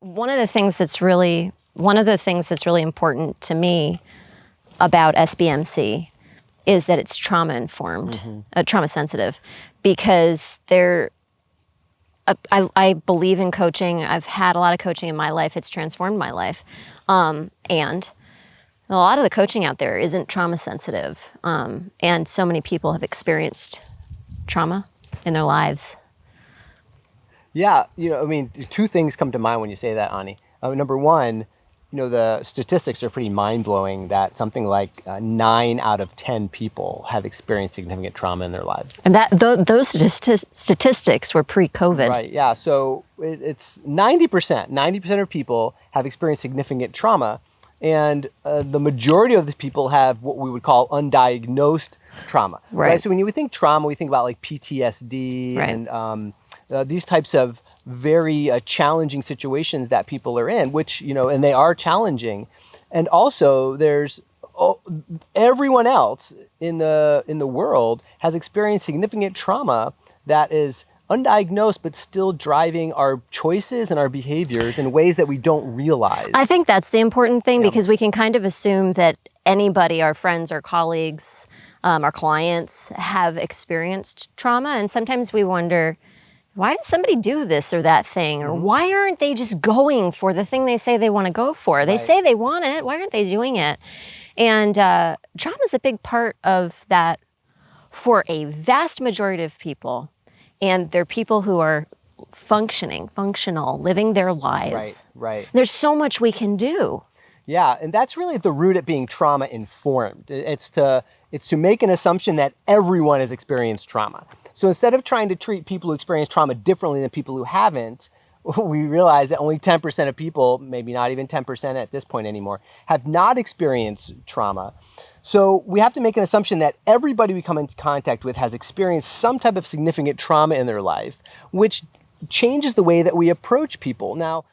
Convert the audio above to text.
One of the things that's really important to me about SBMC is that it's trauma informed, trauma sensitive, because I believe in coaching. I've had a lot of coaching in my life. It's transformed my life. And a lot of the coaching out there isn't trauma sensitive. And so many people have experienced trauma in their lives. Yeah, two things come to mind when you say that, Ani. Number one, the statistics are pretty mind-blowing that something like 9 out of 10 people have experienced significant trauma in their lives. And those statistics were pre-COVID. Right, yeah. So it's 90%. 90% of people have experienced significant trauma. And the majority of these people have what we would call undiagnosed trauma. Right. So when we think trauma, we think about like PTSD and these types of very challenging situations that people are in, which, and they are challenging. And also there's everyone else in the world has experienced significant trauma that is undiagnosed, but still driving our choices and our behaviors in ways that we don't realize. I think that's the important thing, because we can kind of assume that anybody, our friends, our colleagues, our clients have experienced trauma. And sometimes we wonder, why does somebody do this or that thing? Or why aren't they just going for the thing they say they want to go for? They say they want it. Why aren't they doing it? And trauma is a big part of that for a vast majority of people. And they're people who are functional, living their lives. Right. There's so much we can do. Yeah, and that's really at the root at being trauma informed. It's to make an assumption that everyone has experienced trauma. So instead of trying to treat people who experience trauma differently than people who haven't, we realize that only 10% of people, maybe not even 10% at this point anymore, have not experienced trauma. So we have to make an assumption that everybody we come into contact with has experienced some type of significant trauma in their life, which changes the way that we approach people. Now,